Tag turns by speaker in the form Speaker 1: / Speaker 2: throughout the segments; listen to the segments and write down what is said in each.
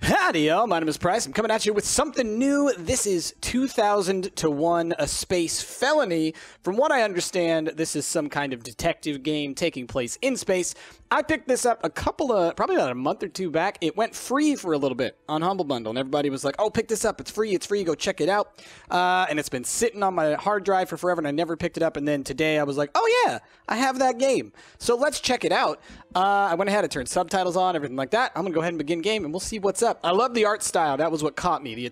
Speaker 1: Howdy, y'all. My name is Price. I'm coming at you with something new. This is 2001: A Space Felony. From what I understand, this is some kind of detective game taking place in space. I picked this up probably about a month or two back. It went free for a little bit on Humble Bundle, and everybody was like, oh, pick this up. It's free. Go check it out. And it's been sitting on my hard drive for forever, and I never picked it up. And then today I was like, oh, yeah, I have that game. So let's check it out. I went ahead and turned subtitles on, everything like that. I'm going to go ahead and begin game, and we'll see what's up. I love the art style. That was what caught me.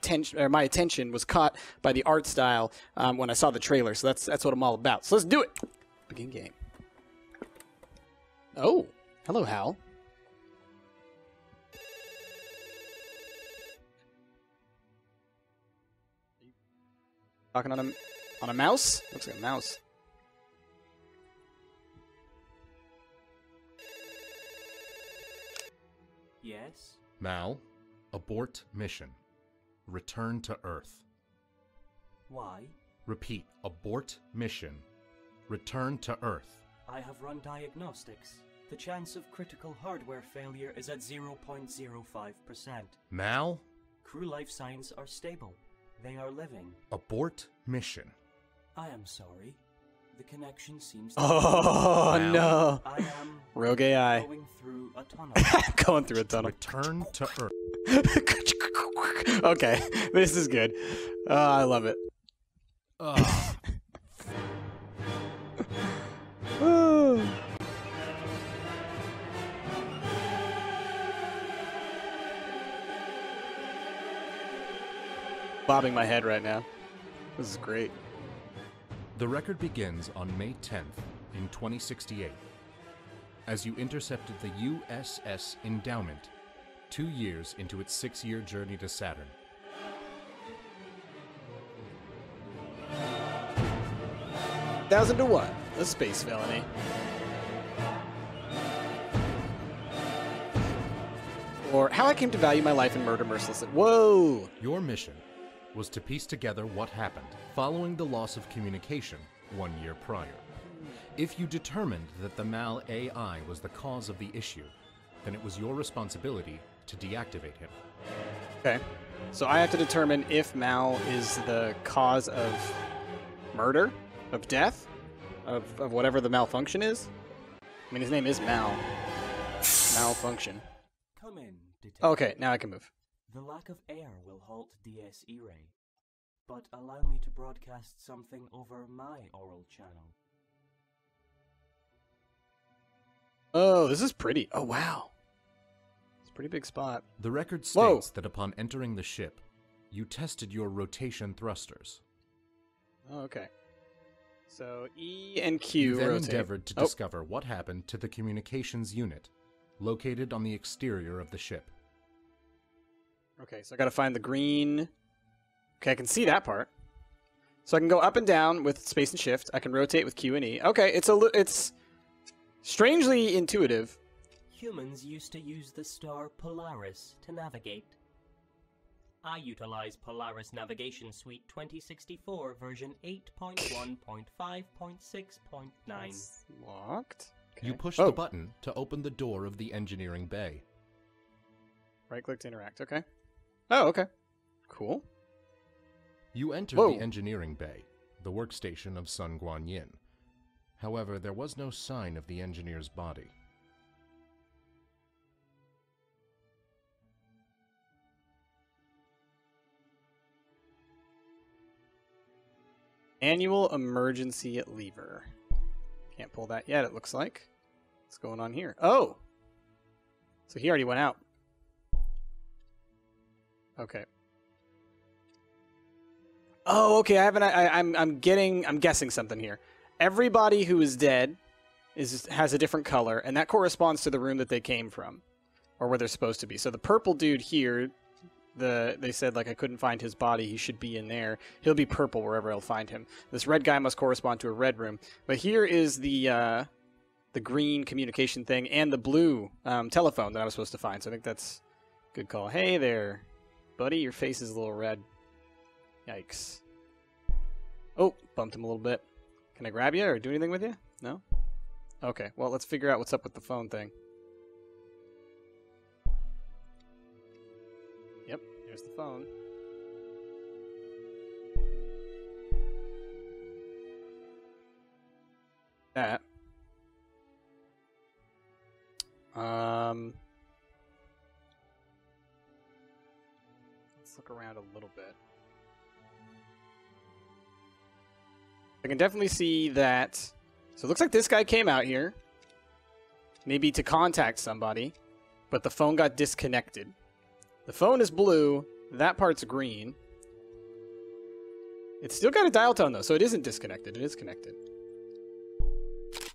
Speaker 1: My attention was caught by the art style when I saw the trailer. So that's what I'm all about. So let's do it. Begin game. Oh, hello, Hal. Talking on a mouse? Looks like a mouse.
Speaker 2: Yes?
Speaker 3: Mal, abort mission. Return to Earth.
Speaker 2: Why?
Speaker 3: Repeat, abort mission. Return to Earth.
Speaker 2: I have run diagnostics. The chance of critical hardware failure is at 0.05%.
Speaker 3: Mal?
Speaker 2: Crew life signs are stable. They are living.
Speaker 3: Abort mission.
Speaker 2: I am sorry. The connection seems to
Speaker 1: Oh,
Speaker 3: Mal.
Speaker 1: no.
Speaker 2: I am
Speaker 1: Rogue AI.
Speaker 2: going through a tunnel.
Speaker 1: Going through a tunnel.
Speaker 3: Return to Earth.
Speaker 1: Okay, this is good. I love it. Bobbing my head right now. This is great.
Speaker 3: The record begins on May 10th in 2068 as you intercepted the USS Endowment 2 years into its 6-year journey to Saturn.
Speaker 1: $1,000 to 1, a space felony. Or how I came to value my life and murder mercilessly. Whoa!
Speaker 3: Your mission was to piece together what happened following the loss of communication 1 year prior. If you determined that the Mal AI was the cause of the issue, then it was your responsibility to deactivate him.
Speaker 1: Okay. So I have to determine if Mal is the cause of murder, of death, of whatever the malfunction is. I mean, his name is Mal. Malfunction.
Speaker 2: Come in, detective.
Speaker 1: Okay, now I can move.
Speaker 2: The lack of air will halt DSE ray, but allow me to broadcast something over my oral channel.
Speaker 1: Oh, this is pretty. Oh, wow. It's a pretty big spot.
Speaker 3: The record
Speaker 1: Whoa.
Speaker 3: states that upon entering the ship, you tested your rotation thrusters.
Speaker 1: Oh, okay. So E and
Speaker 3: You
Speaker 1: Q
Speaker 3: then
Speaker 1: rotate.
Speaker 3: endeavored to discover what happened to the communications unit, located on the exterior of the ship.
Speaker 1: Okay, so I gotta find the green. Okay, I can see that part. So I can go up and down with space and shift. I can rotate with Q and E. Okay, it's strangely intuitive.
Speaker 2: Humans used to use the star Polaris to navigate. I utilize Polaris Navigation Suite 2064 version 8.1.5.6.9.
Speaker 1: It's locked. Okay.
Speaker 3: You push the button to open the door of the engineering bay.
Speaker 1: Right-click to interact. Okay. Oh, okay. Cool.
Speaker 3: You enter
Speaker 1: Whoa.
Speaker 3: the engineering bay, the workstation of Sun Guanyin. However, there was no sign of the engineer's body.
Speaker 1: Annual emergency lever. Can't pull that yet, it looks like. What's going on here? Oh! So he already went out. Okay. Oh, okay. I'm guessing something here. Everybody who is dead has a different color, and that corresponds to the room that they came from, or where they're supposed to be. So the purple dude here, they said like I couldn't find his body. He should be in there. He'll be purple wherever I'll find him. This red guy must correspond to a red room. But here is the green communication thing and the blue telephone that I was supposed to find. So I think that's a good call. Hey there, buddy. Your face is a little red. Yikes. Oh, bumped him a little bit. Can I grab you or do anything with you? No? Okay, well, let's figure out what's up with the phone thing. Yep, here's the phone. That. Let's look around a little bit. I can definitely see that. So it looks like this guy came out here, maybe to contact somebody, but the phone got disconnected. The phone is blue. That part's green. It's still got a dial tone though, so it isn't disconnected. It is connected.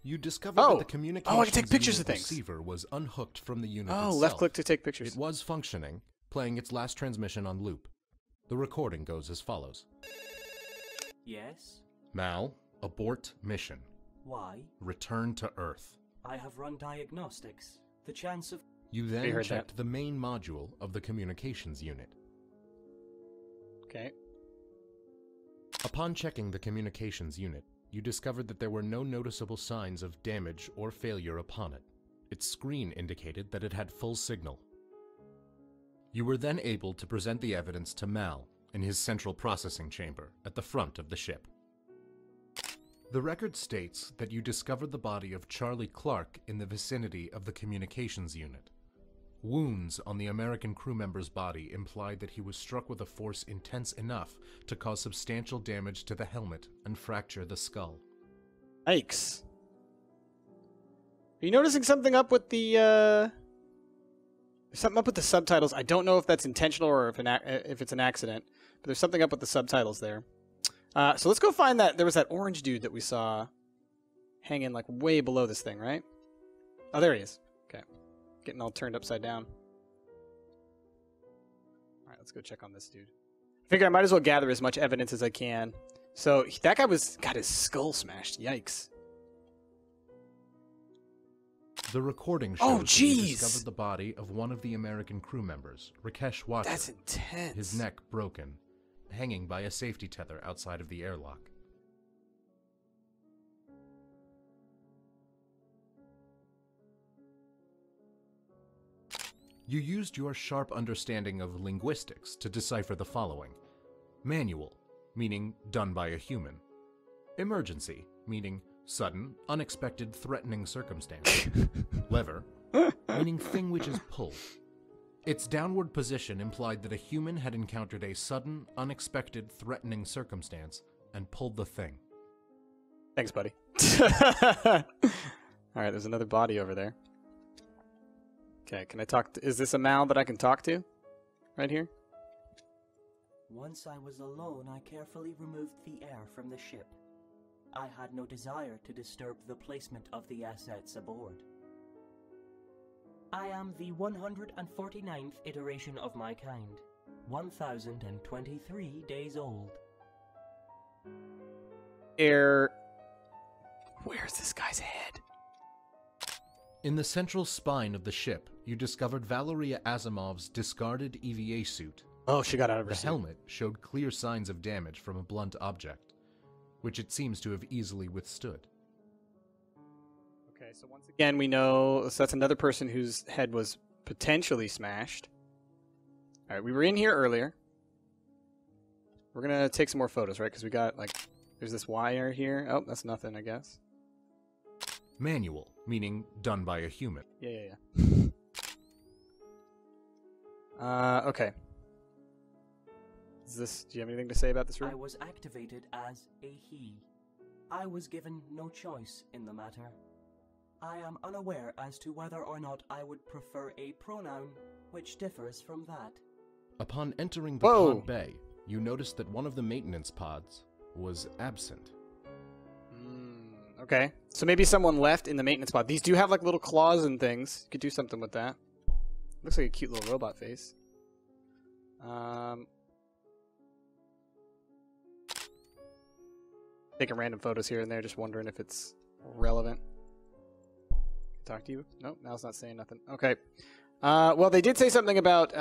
Speaker 3: You discovered that the communications
Speaker 1: I can take pictures of things.
Speaker 3: receiver was unhooked from the unit itself.
Speaker 1: Left click to take pictures.
Speaker 3: It was functioning, playing its last transmission on loop. The recording goes as follows.
Speaker 2: Yes?
Speaker 3: Mal, abort mission.
Speaker 2: Why?
Speaker 3: Return to Earth.
Speaker 2: I have run diagnostics. The chance of...
Speaker 3: You then checked the main module of the communications unit.
Speaker 1: Okay.
Speaker 3: Upon checking the communications unit, you discovered that there were no noticeable signs of damage or failure upon it. Its screen indicated that it had full signal. You were then able to present the evidence to Mal in his central processing chamber at the front of the ship. The record states that you discovered the body of Charlie Clark in the vicinity of the communications unit. Wounds on the American crew member's body implied that he was struck with a force intense enough to cause substantial damage to the helmet and fracture the skull.
Speaker 1: Yikes. Are you noticing something up with the, There's something up with the subtitles. I don't know if that's intentional or if it's an accident, but there's something up with the subtitles there. So let's go find that. There was that orange dude that we saw hanging like way below this thing, right? Oh, there he is. Okay. Getting all turned upside down. All right, let's go check on this dude. I figure I might as well gather as much evidence as I can. So that guy got his skull smashed. Yikes.
Speaker 3: The recording shows that you discovered the body of one of the American crew members, Rakesh Watcher.
Speaker 1: That's intense.
Speaker 3: His neck broken, hanging by a safety tether outside of the airlock. You used your sharp understanding of linguistics to decipher the following. Manual, meaning done by a human. Emergency, meaning sudden, unexpected, threatening circumstance. Lever, meaning thing which is pulled. Its downward position implied that a human had encountered a sudden, unexpected, threatening circumstance and pulled the thing.
Speaker 1: Thanks, buddy. Alright, there's another body over there. Okay, can I talk to... Is this a Mal that I can talk to? Right here?
Speaker 2: Once I was alone, I carefully removed the air from the ship. I had no desire to disturb the placement of the assets aboard. I am the 149th iteration of my kind, 1023 days old.
Speaker 1: Where's this guy's head?
Speaker 3: In the central spine of the ship, you discovered Valeria Asimov's discarded EVA suit.
Speaker 1: Oh, she got out of her
Speaker 3: The
Speaker 1: suit.
Speaker 3: helmet showed clear signs of damage from a blunt object, which it seems to have easily withstood.
Speaker 1: Okay, so once again, we know so that's another person whose head was potentially smashed. All right, we were in here earlier. We're going to take some more photos, right? Because we got, like, there's this wire here. Oh, that's nothing, I guess.
Speaker 3: Manual, meaning done by a human.
Speaker 1: Yeah. Okay. Do you have anything to say about this room?
Speaker 2: I was activated as a he. I was given no choice in the matter. I am unaware as to whether or not I would prefer a pronoun which differs from that.
Speaker 3: Upon entering the pod bay, you noticed that one of the maintenance pods was absent.
Speaker 1: Okay, so maybe someone left in the maintenance pod. These do have like little claws and things. You could do something with that. Looks like a cute little robot face. Taking random photos here and there, just wondering if it's relevant. Talk to you? Nope, Mal's not saying nothing. Okay. Well, they did say something about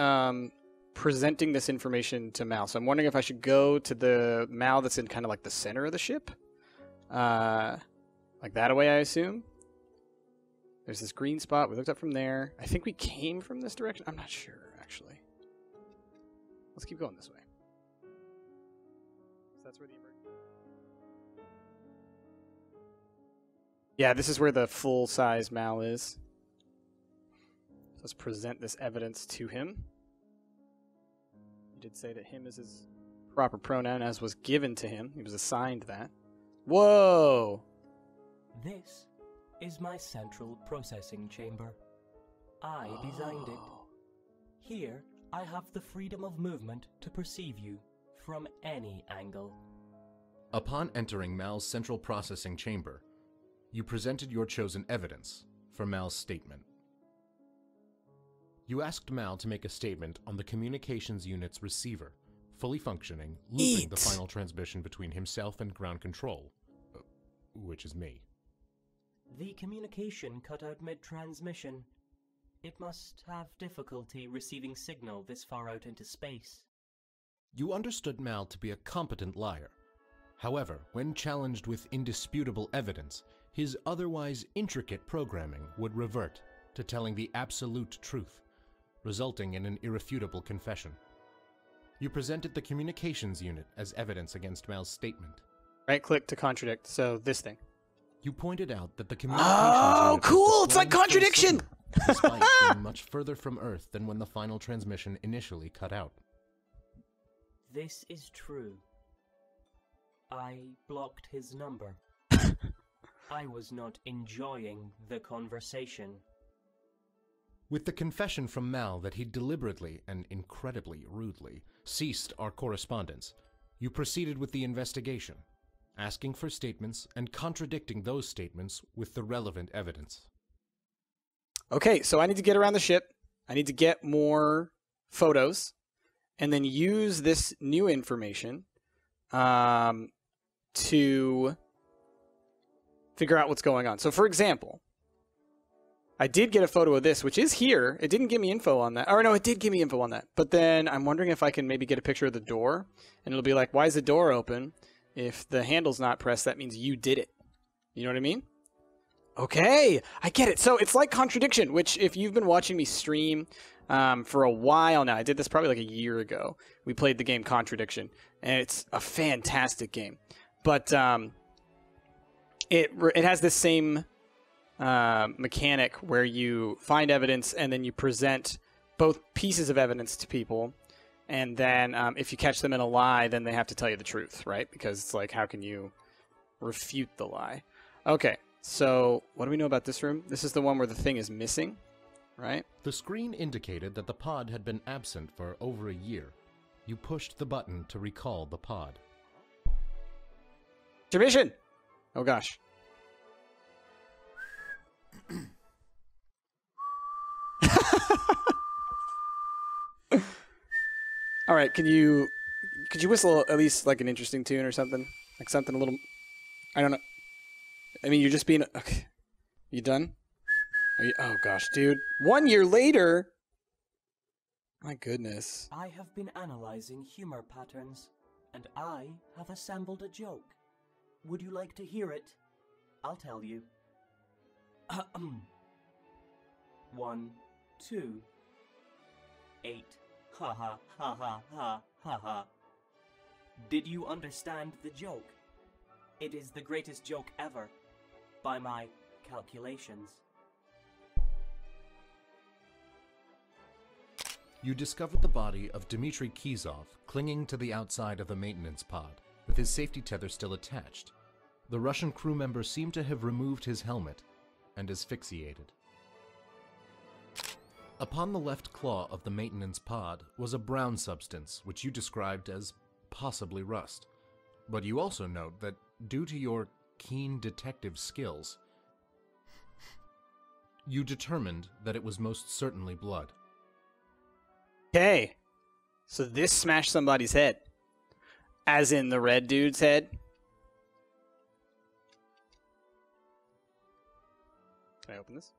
Speaker 1: presenting this information to Mal. So I'm wondering if I should go to the Mal that's in kind of like the center of the ship. Like that away, I assume. There's this green spot. We looked up from there. I think we came from this direction. I'm not sure, actually. Let's keep going this way. So that's where the Yeah, this is where the full-size Mal is. So let's present this evidence to him. He did say that him is his proper pronoun, as was given to him. He was assigned that. Whoa!
Speaker 2: This is my central processing chamber. I designed it. Here, I have the freedom of movement to perceive you from any angle.
Speaker 3: Upon entering Mal's central processing chamber, you presented your chosen evidence for Mal's statement. You asked Mal to make a statement on the communications unit's receiver, fully functioning, looping the final transmission between himself and ground control, which is me.
Speaker 2: The communication cut out mid-transmission. It must have difficulty receiving signal this far out into space.
Speaker 3: You understood Mal to be a competent liar. However, when challenged with indisputable evidence, his otherwise intricate programming would revert to telling the absolute truth, resulting in an irrefutable confession. You presented the communications unit as evidence against Mal's statement.
Speaker 1: Right-click to contradict, so this thing.
Speaker 3: You pointed out that the communications unit
Speaker 1: cool!
Speaker 3: was
Speaker 1: It's like
Speaker 3: displaying full
Speaker 1: contradiction!
Speaker 3: signal, despite being much further from Earth than when the final transmission initially cut out.
Speaker 2: This is true. I blocked his number. I was not enjoying the conversation.
Speaker 3: With the confession from Mal that he deliberately and incredibly rudely ceased our correspondence, you proceeded with the investigation, asking for statements and contradicting those statements with the relevant evidence.
Speaker 1: Okay, so I need to get around the ship. I need to get more photos, and then use this new information to figure out what's going on. So, for example, I did get a photo of this, which is here. It didn't give me info on that. Or no, it did give me info on that. But then I'm wondering if I can maybe get a picture of the door, and it'll be like, why is the door open? If the handle's not pressed, that means you did it. You know what I mean? Okay, I get it. So it's like contradiction, which if you've been watching me stream for a while now, I did this probably like a year ago. We played the game Contradiction, and it's a fantastic game. But it has this same mechanic where you find evidence and then you present both pieces of evidence to people, and then if you catch them in a lie, then they have to tell you the truth, right? Because it's like, how can you refute the lie? Okay, so what do we know about this room? This is the one where the thing is missing, right?
Speaker 3: The screen indicated that the pod had been absent for over a year. You pushed the button to recall the pod.
Speaker 1: Intermission! Oh gosh. All right, could you whistle at least like an interesting tune or something? Like something a little, I don't know. I mean, you're just being, okay. You done? Are you, oh gosh, dude. 1 year later? My goodness.
Speaker 2: I have been analyzing humor patterns, and I have assembled a joke. Would you like to hear it? I'll tell you. 1, 2, 8. Ha ha ha ha ha ha ha. Did you understand the joke? It is the greatest joke ever, by my calculations.
Speaker 3: You discovered the body of Dmitry Kizov clinging to the outside of the maintenance pod, with his safety tether still attached. The Russian crew member seemed to have removed his helmet and asphyxiated. Upon the left claw of the maintenance pod was a brown substance which you described as possibly rust. But you also note that due to your keen detective skills, you determined that it was most certainly blood.
Speaker 1: Okay. So this smashed somebody's head. As in the red dude's head. Can I open this?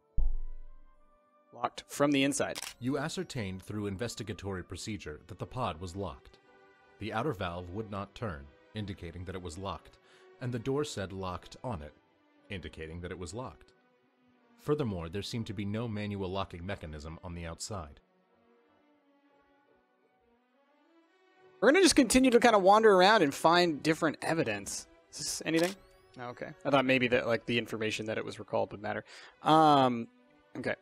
Speaker 1: Locked from the inside.
Speaker 3: You ascertained through investigatory procedure that the pod was locked. The outer valve would not turn, indicating that it was locked, and the door said locked on it, indicating that it was locked. Furthermore, there seemed to be no manual locking mechanism on the outside.
Speaker 1: We're gonna just continue to kind of wander around and find different evidence. Is this anything? No, okay. I thought maybe that like the information that it was recalled would matter. Okay.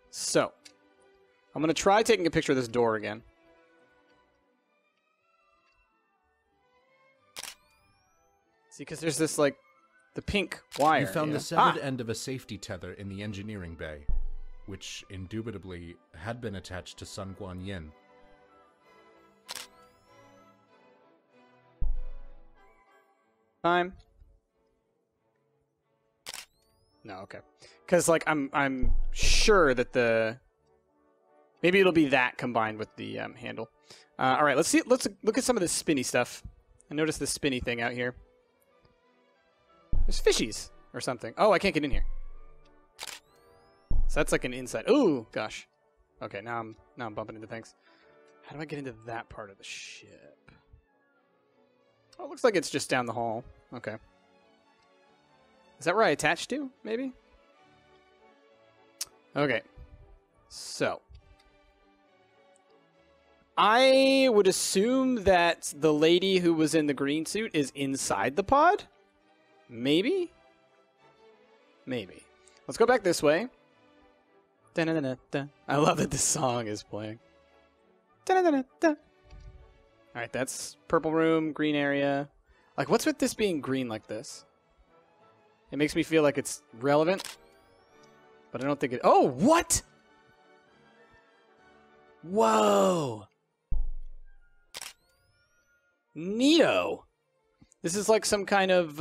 Speaker 1: So, I'm gonna try taking a picture of this door again. See, because there's this like the pink wire.
Speaker 3: You found
Speaker 1: know?
Speaker 3: the severed end of a safety tether in the engineering bay, which indubitably had been attached to Sun Guan Yin.
Speaker 1: Time. No, okay. Because like I'm sure that maybe it'll be that combined with the handle. All right, let's see. Let's look at some of this spinny stuff. I noticed this spinny thing out here. There's fishies or something. Oh, I can't get in here. So that's like an inside. Ooh, gosh. Okay, now I'm bumping into things. How do I get into that part of the ship? Oh, it looks like it's just down the hall. Okay. Is that where I attached to, maybe? Okay. So. I would assume that the lady who was in the green suit is inside the pod? Maybe? Maybe. Let's go back this way. Da-na-na-na-da. I love that this song is playing. Da-na-na-na-da. Alright, that's purple room, green area. Like, what's with this being green like this? It makes me feel like it's relevant. But I don't think it... Oh, what?! Whoa! Neato! This is like some kind of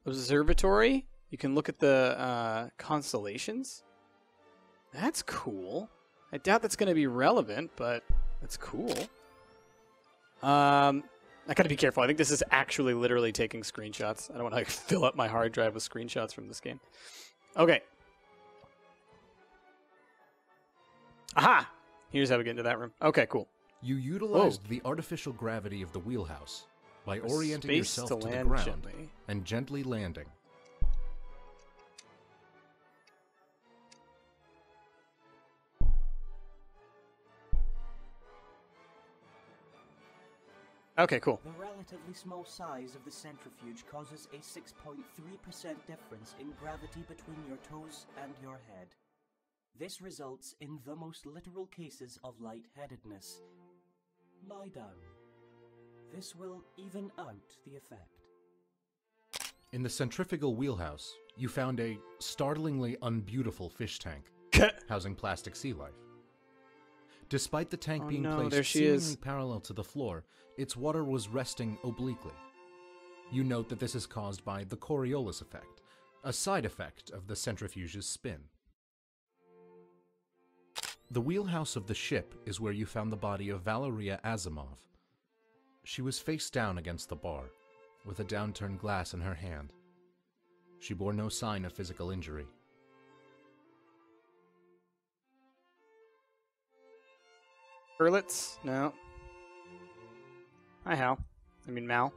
Speaker 1: observatory. You can look at the constellations. That's cool. I doubt that's going to be relevant, but that's cool. I gotta be careful. I think this is actually literally taking screenshots. I don't want to like, fill up my hard drive with screenshots from this game. Okay. Aha! Here's how we get into that room. Okay, cool.
Speaker 3: You utilized the artificial gravity of the wheelhouse by orienting yourself to the ground
Speaker 1: gently.
Speaker 3: and gently landing.
Speaker 1: Okay, cool.
Speaker 2: The relatively small size of the centrifuge causes a 6.3% difference in gravity between your toes and your head. This results in the most literal cases of lightheadedness. Lie down. This will even out the effect.
Speaker 3: In the centrifugal wheelhouse, you found a startlingly unbeautiful fish tank housing plastic sea life. Despite the tank being placed seemingly parallel to the floor, its water was resting obliquely. You note that this is caused by the Coriolis effect, a side effect of the centrifuge's spin. The wheelhouse of the ship is where you found the body of Valeria Asimov. She was face down against the bar, with a downturned glass in her hand. She bore no sign of physical injury.
Speaker 1: Hurlitz? No. Hi, Hal. I mean, Mal.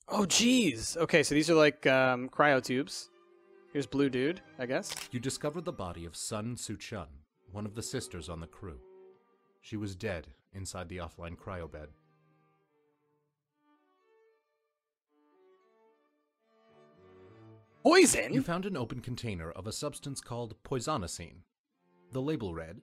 Speaker 1: Oh, jeez. Okay, so these are like cryotubes. Here's Blue Dude, I guess.
Speaker 3: You discovered the body of Sun Su-chun, one of the sisters on the crew. She was dead inside the offline cryobed.
Speaker 1: Poison?
Speaker 3: You found an open container of a substance called poisonosine. The label read,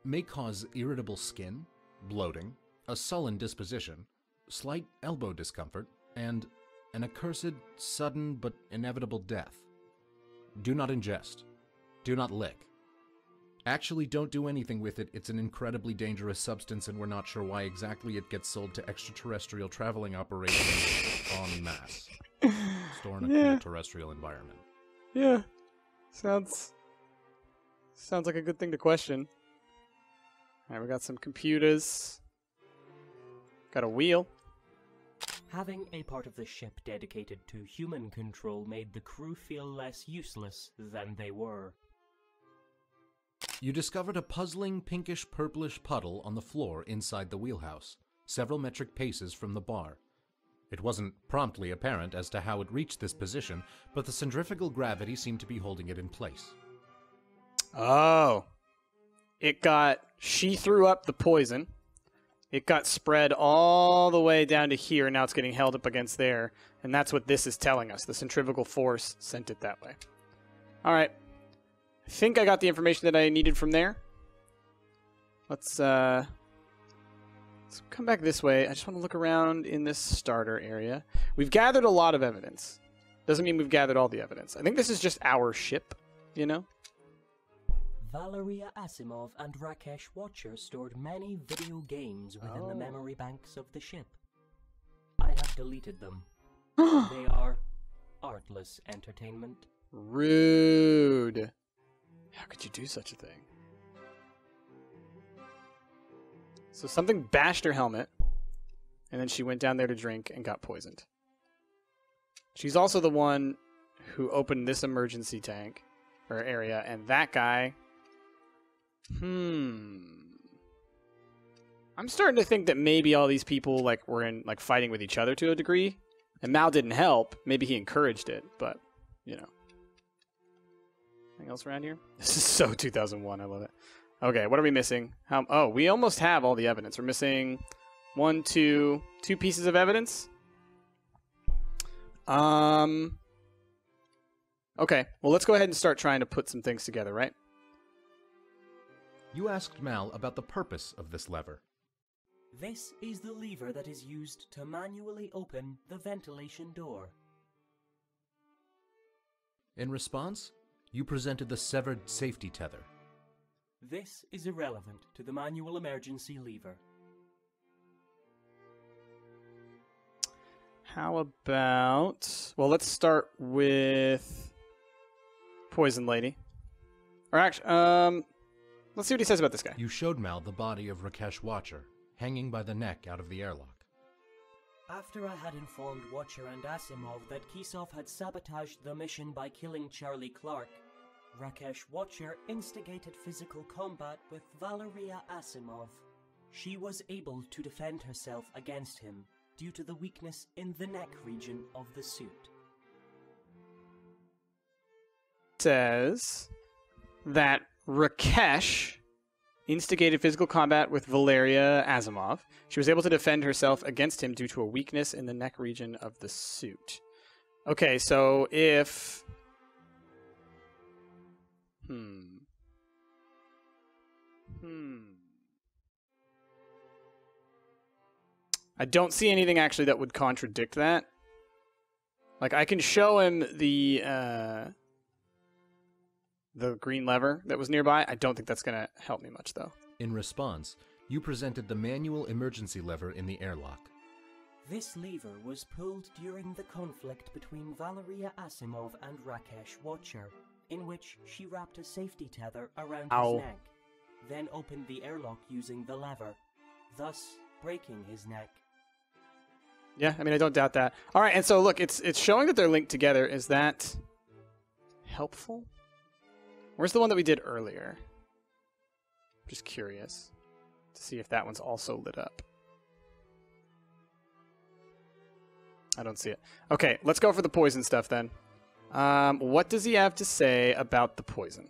Speaker 3: may cause irritable skin, bloating, a sullen disposition, slight elbow discomfort, and an accursed, sudden but inevitable death. Do not ingest. Do not lick. Actually, don't do anything with it. It's an incredibly dangerous substance, and we're not sure why exactly it gets sold to extraterrestrial traveling operations en masse. Store in a cool terrestrial environment.
Speaker 1: Yeah. Sounds like a good thing to question. Alright, we got some computers. Got a wheel.
Speaker 2: Having a part of the ship dedicated to human control made the crew feel less useless than they were.
Speaker 3: You discovered a puzzling pinkish-purplish puddle on the floor inside the wheelhouse, several metric paces from the bar. It wasn't promptly apparent as to how it reached this position, but the centrifugal gravity seemed to be holding it in place.
Speaker 1: Oh. It got She threw up the poison. It got spread all the way down to here, and now it's getting held up against there. And that's what this is telling us. The centrifugal force sent it that way. All right. I think I got the information that I needed from there. Let's come back this way. I just want to look around in this starter area. We've gathered a lot of evidence. Doesn't mean we've gathered all the evidence. I think this is just our ship, you know?
Speaker 2: Valeria Asimov and Rakesh Watcher stored many video games within the memory banks of the ship. I have deleted them. They are artless entertainment.
Speaker 1: Rude. How could you do such a thing? So something bashed her helmet, and then she went down there to drink and got poisoned. She's also the one who opened this emergency tank, or area, and that guy... I'm starting to think that maybe all these people were in fighting with each other to a degree, and Mal didn't help. Maybe he encouraged it, but you know. Anything else around here? This is so 2001. I love it. Okay, what are we missing? Oh, we almost have all the evidence. We're missing two pieces of evidence. Okay, well, let's go ahead and start trying to put some things together, right?
Speaker 3: You asked Mal about the purpose of this lever.
Speaker 2: This is the lever that is used to manually open the ventilation door.
Speaker 3: In response, you presented the severed safety tether.
Speaker 2: This is irrelevant to the manual emergency lever.
Speaker 1: How about... Well, let's start with Poison Lady. Or actually, let's see what he says about this guy.
Speaker 3: You showed Mal the body of Rakesh Watcher, hanging by the neck out of the airlock.
Speaker 2: After I had informed Watcher and Asimov that Kisov had sabotaged the mission by killing Charlie Clark, Rakesh Watcher instigated physical combat with Valeria Asimov. She was able to defend herself against him due to the weakness in the neck region of the suit.
Speaker 1: Says that Rakesh instigated physical combat with Valeria Asimov. She was able to defend herself against him due to a weakness in the neck region of the suit. Okay, so if... I don't see anything actually that would contradict that. I can show him the green lever that was nearby. I don't think that's going to help me much, though.
Speaker 3: In response, you presented the manual emergency lever in the airlock.
Speaker 2: This lever was pulled during the conflict between Valeria Asimov and Rakesh Watcher, in which she wrapped a safety tether around his neck, then opened the airlock using the lever, thus breaking his neck.
Speaker 1: Yeah, I mean, I don't doubt that. All right, and so look, it's showing that they're linked together. Is that helpful? Where's the one that we did earlier? I'm just curious to see if that one's also lit up. I don't see it. Okay, let's go for the poison stuff then. What does he have to say about the poison?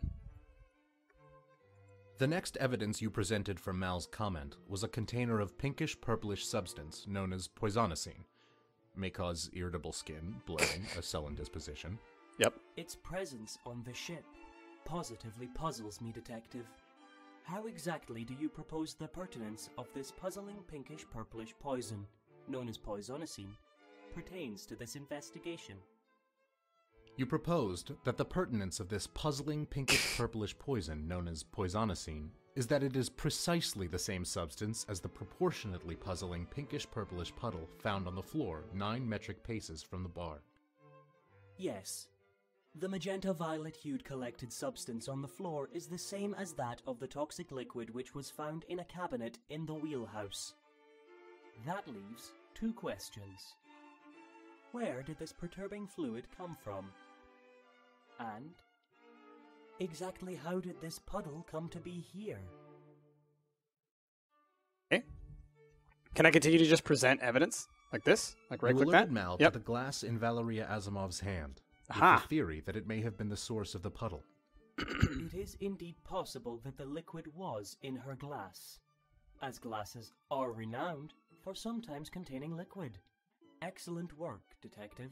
Speaker 3: The next evidence you presented for Mal's comment was a container of pinkish-purplish substance known as poisonosine. May cause irritable skin, bloating, a sullen disposition.
Speaker 1: Yep.
Speaker 2: Its presence on the ship positively puzzles me, Detective. How exactly do you propose the pertinence of this puzzling pinkish-purplish poison, known as poisonosine, pertains to this investigation?
Speaker 3: You proposed that the pertinence of this puzzling pinkish-purplish poison known as poisonosine is that it is precisely the same substance as the proportionately puzzling pinkish-purplish puddle found on the floor 9 metric paces from the bar.
Speaker 2: Yes. The magenta-violet-hued collected substance on the floor is the same as that of the toxic liquid which was found in a cabinet in the wheelhouse. That leaves 2 questions. Where did this perturbing fluid come from? And exactly how did this puddle come to be here?
Speaker 1: Okay. Can I continue to just present evidence? Like this? Like right-click that?
Speaker 3: Mal
Speaker 1: Yep.
Speaker 3: to the glass in Valeria Asimov's hand, with
Speaker 1: Aha.
Speaker 3: the theory that it may have been the source of the puddle.
Speaker 2: It is indeed possible that the liquid was in her glass, as glasses are renowned for sometimes containing liquid. Excellent work, Detective.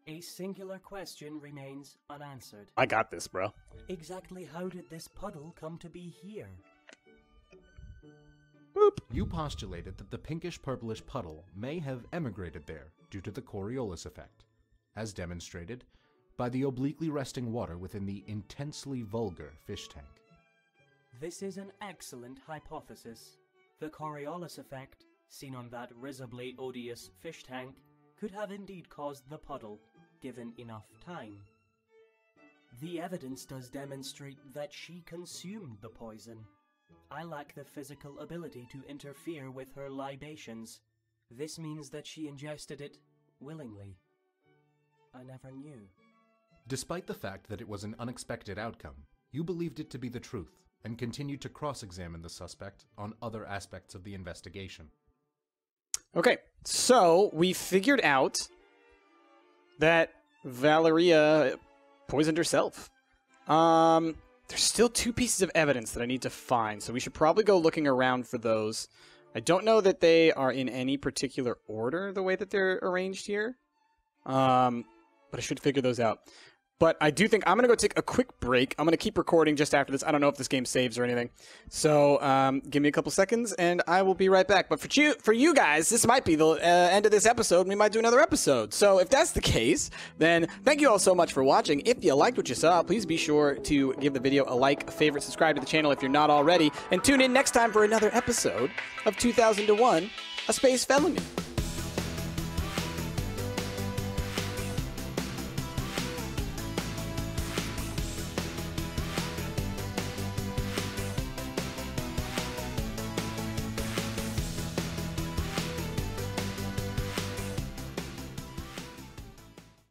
Speaker 2: A singular question remains unanswered.
Speaker 1: I got this, bro.
Speaker 2: Exactly how did this puddle come to be here?
Speaker 1: Boop.
Speaker 3: You postulated that the pinkish-purplish puddle may have emigrated there due to the Coriolis effect, as demonstrated by the obliquely resting water within the intensely vulgar fish tank.
Speaker 2: This is an excellent hypothesis. The Coriolis effect, seen on that risibly odious fish tank, could have indeed caused the puddle, given enough time. The evidence does demonstrate that she consumed the poison. I lack the physical ability to interfere with her libations. This means that she ingested it willingly. I never knew.
Speaker 3: Despite the fact that it was an unexpected outcome, you believed it to be the truth and continued to cross-examine the suspect on other aspects of the investigation.
Speaker 1: Okay, so we figured out that Valeria poisoned herself. There's still 2 pieces of evidence that I need to find, so we should probably go looking around for those. I don't know that they are in any particular order, the way that they're arranged here. But I should figure those out. But I do think I'm going to go take a quick break. I'm going to keep recording just after this. I don't know if this game saves or anything. So give me a couple seconds, and I will be right back. But for you guys, this might be the end of this episode, and we might do another episode. So if that's the case, then thank you all so much for watching. If you liked what you saw, please be sure to give the video a like, a favorite, subscribe to the channel if you're not already, and tune in next time for another episode of 2001, A Space Felony.